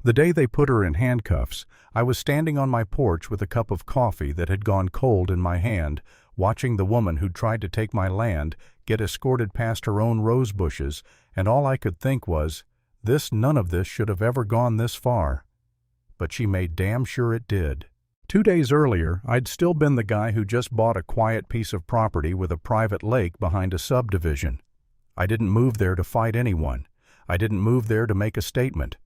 The day they put her in handcuffs, I was standing on my porch with a cup of coffee that had gone cold in my hand, watching the woman who'd tried to take my land get escorted past her own rose bushes, and all I could think was, none of this should have ever gone this far. But she made damn sure it did. 2 days earlier, I'd still been the guy who just bought a quiet piece of property with a private lake behind a subdivision. I didn't move there to fight anyone. I didn't move there to make a statement.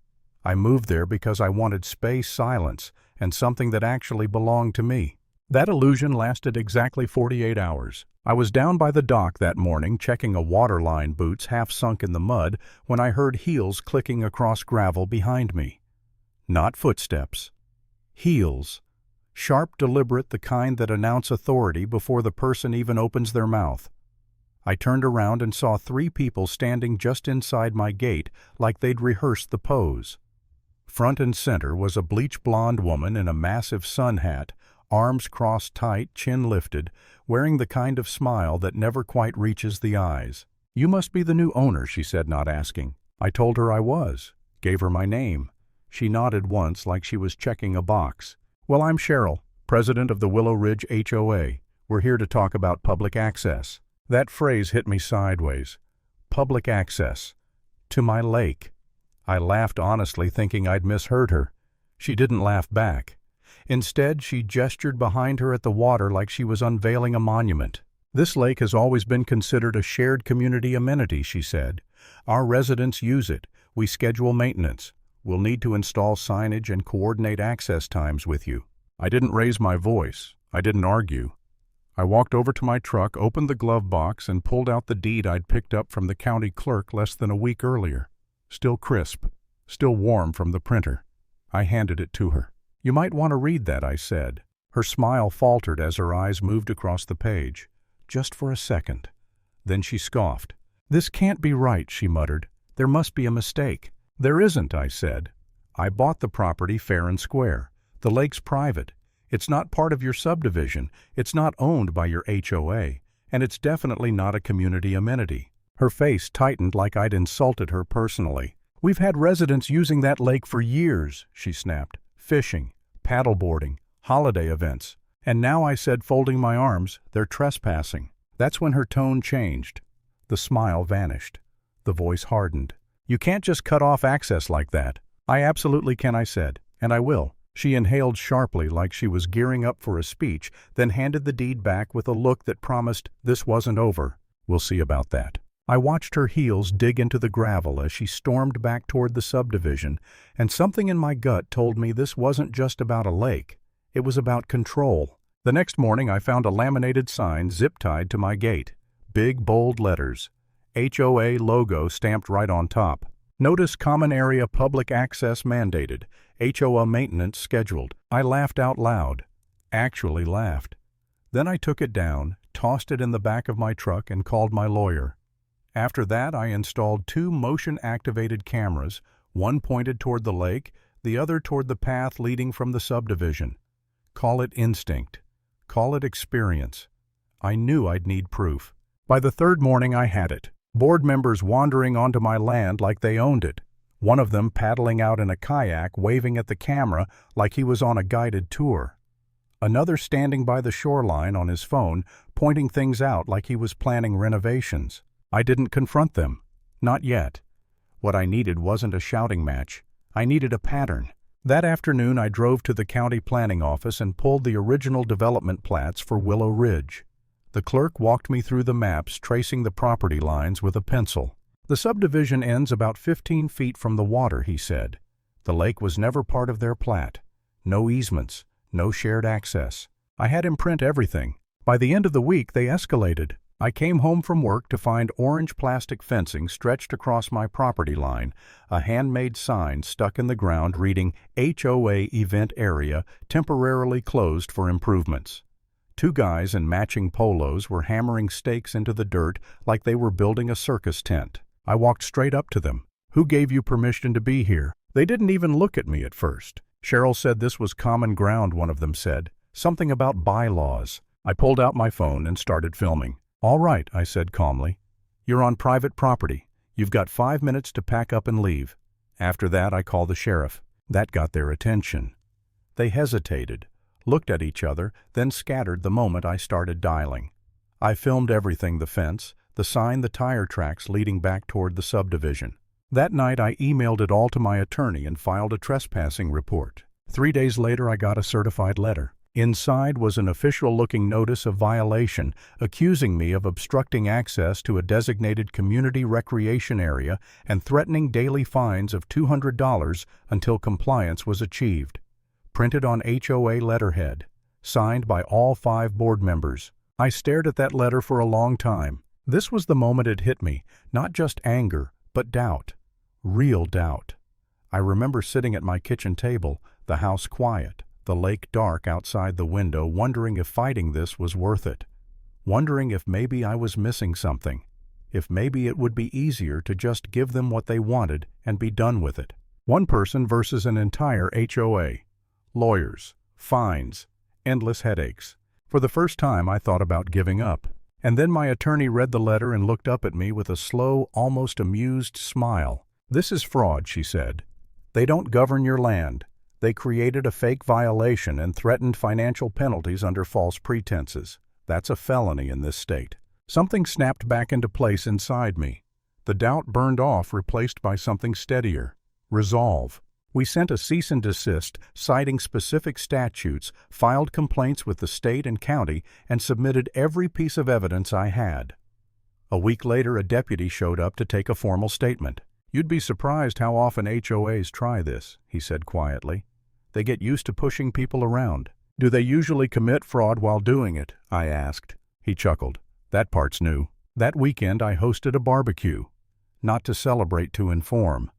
I moved there because I wanted space, silence, and something that actually belonged to me. That illusion lasted exactly 48 hours. I was down by the dock that morning checking a waterline boots half sunk in the mud when I heard heels clicking across gravel behind me. Not footsteps. Heels. Sharp, deliberate, the kind that announce authority before the person even opens their mouth. I turned around and saw 3 people standing just inside my gate like they'd rehearsed the pose. Front and center was a bleach-blonde woman in a massive sun hat, arms crossed tight, chin lifted, wearing the kind of smile that never quite reaches the eyes. "You must be the new owner," she said, not asking. I told her I was, gave her my name. She nodded once like she was checking a box. "Well, I'm Cheryl, president of the Willow Ridge HOA. We're here to talk about public access." That phrase hit me sideways. Public access. To my lake. I laughed honestly, thinking I'd misheard her. She didn't laugh back. Instead, she gestured behind her at the water like she was unveiling a monument. "This lake has always been considered a shared community amenity," she said. "Our residents use it. We schedule maintenance. We'll need to install signage and coordinate access times with you." I didn't raise my voice. I didn't argue. I walked over to my truck, opened the glove box, and pulled out the deed I'd picked up from the county clerk less than a week earlier. Still crisp, still warm from the printer. I handed it to her. "You might want to read that," I said. Her smile faltered as her eyes moved across the page. Just for a second. Then she scoffed. "This can't be right," she muttered. "There must be a mistake." "There isn't," I said. "I bought the property fair and square. The lake's private. It's not part of your subdivision. It's not owned by your HOA. And it's definitely not a community amenity." Her face tightened like I'd insulted her personally. "We've had residents using that lake for years," she snapped. "Fishing, paddleboarding, holiday events. And now," I said, folding my arms, "they're trespassing." That's when her tone changed. The smile vanished. The voice hardened. "You can't just cut off access like that." "I absolutely can," I said. "And I will." She inhaled sharply like she was gearing up for a speech, then handed the deed back with a look that promised this wasn't over. "We'll see about that." I watched her heels dig into the gravel as she stormed back toward the subdivision, and something in my gut told me this wasn't just about a lake. It was about control. The next morning I found a laminated sign zip-tied to my gate. Big, bold letters. HOA logo stamped right on top. "Notice common area public access mandated. HOA maintenance scheduled." I laughed out loud. Actually laughed. Then I took it down, tossed it in the back of my truck, and called my lawyer. After that, I installed 2 motion-activated cameras, one pointed toward the lake, the other toward the path leading from the subdivision. Call it instinct. Call it experience. I knew I'd need proof. By the 3rd morning, I had it. Board members wandering onto my land like they owned it. One of them paddling out in a kayak, waving at the camera like he was on a guided tour. Another standing by the shoreline on his phone, pointing things out like he was planning renovations. I didn't confront them. Not yet. What I needed wasn't a shouting match. I needed a pattern. That afternoon, I drove to the county planning office and pulled the original development plats for Willow Ridge. The clerk walked me through the maps, tracing the property lines with a pencil. "The subdivision ends about 15 feet from the water," he said. "The lake was never part of their plat. No easements, no shared access." I had him print everything. By the end of the week, they escalated. I came home from work to find orange plastic fencing stretched across my property line, a handmade sign stuck in the ground reading HOA event area temporarily closed for improvements. 2 guys in matching polos were hammering stakes into the dirt like they were building a circus tent. I walked straight up to them. "Who gave you permission to be here?" They didn't even look at me at first. "Cheryl said this was common ground," one of them said. "Something about bylaws." I pulled out my phone and started filming. "All right," I said calmly. "You're on private property. You've got 5 minutes to pack up and leave. After that, I call the sheriff. That got their attention. They hesitated, looked at each other, then scattered the moment I started dialing. I filmed everything: the fence, the sign, the tire tracks leading back toward the subdivision. That night I emailed it all to my attorney and filed a trespassing report. 3 days later I got a certified letter. Inside was an official-looking notice of violation accusing me of obstructing access to a designated community recreation area and threatening daily fines of $200 until compliance was achieved. Printed on HOA letterhead. Signed by all 5 board members. I stared at that letter for a long time. This was the moment it hit me, not just anger, but doubt. Real doubt. I remember sitting at my kitchen table, the house quiet, the lake dark outside the window, wondering if fighting this was worth it. Wondering if maybe I was missing something. If maybe it would be easier to just give them what they wanted and be done with it. One person versus an entire HOA. Lawyers, fines, endless headaches. For the first time I thought about giving up. And then my attorney read the letter and looked up at me with a slow, almost amused smile. "This is fraud," she said. "They don't govern your land. They created a fake violation and threatened financial penalties under false pretenses. That's a felony in this state." Something snapped back into place inside me. The doubt burned off, replaced by something steadier. Resolve. We sent a cease and desist, citing specific statutes, filed complaints with the state and county, and submitted every piece of evidence I had. A week later, a deputy showed up to take a formal statement. "You'd be surprised how often HOAs try this," he said quietly. "They get used to pushing people around." "Do they usually commit fraud while doing it?" I asked. He chuckled. "That part's new." That weekend I hosted a barbecue. Not to celebrate, to inform.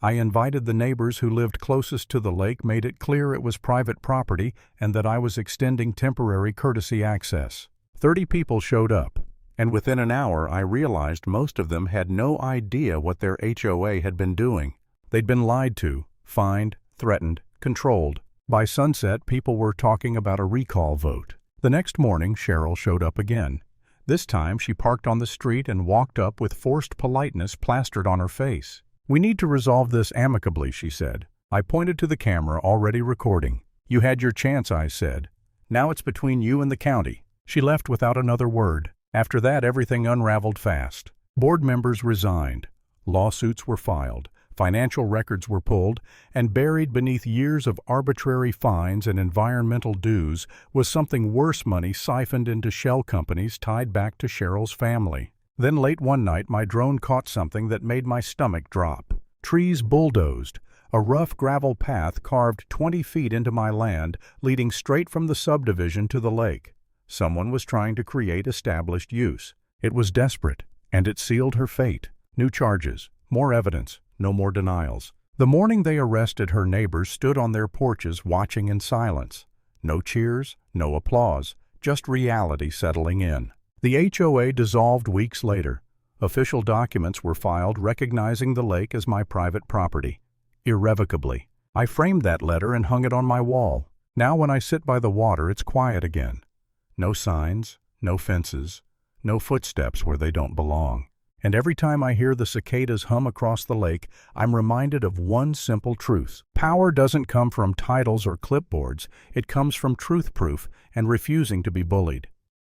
I invited the neighbors who lived closest to the lake, made it clear it was private property, and that I was extending temporary courtesy access. 30 people showed up, and within an hour I realized most of them had no idea what their HOA had been doing. They'd been lied to, fined, threatened, controlled. By sunset, people were talking about a recall vote. The next morning, Cheryl showed up again. This time she parked on the street and walked up with forced politeness plastered on her face. "We need to resolve this amicably," she said. I pointed to the camera already recording. "You had your chance," I said. "Now it's between you and the county." She left without another word. After that, everything unraveled fast. Board members resigned. Lawsuits were filed. Financial records were pulled, and buried beneath years of arbitrary fines and environmental dues was something worse: money siphoned into shell companies tied back to Cheryl's family. Then late one night my drone caught something that made my stomach drop. Trees bulldozed, a rough gravel path carved 20 feet into my land, leading straight from the subdivision to the lake. Someone was trying to create established use. It was desperate, and it sealed her fate. New charges, more evidence, no more denials. The morning they arrested her, neighbors stood on their porches watching in silence. No cheers, no applause, just reality settling in. The HOA dissolved weeks later. Official documents were filed recognizing the lake as my private property. Irrevocably. I framed that letter and hung it on my wall. Now when I sit by the water, it's quiet again. No signs, no fences, no footsteps where they don't belong. And every time I hear the cicadas hum across the lake, I'm reminded of one simple truth. Power doesn't come from titles or clipboards. It comes from truth proof and refusing to be bullied.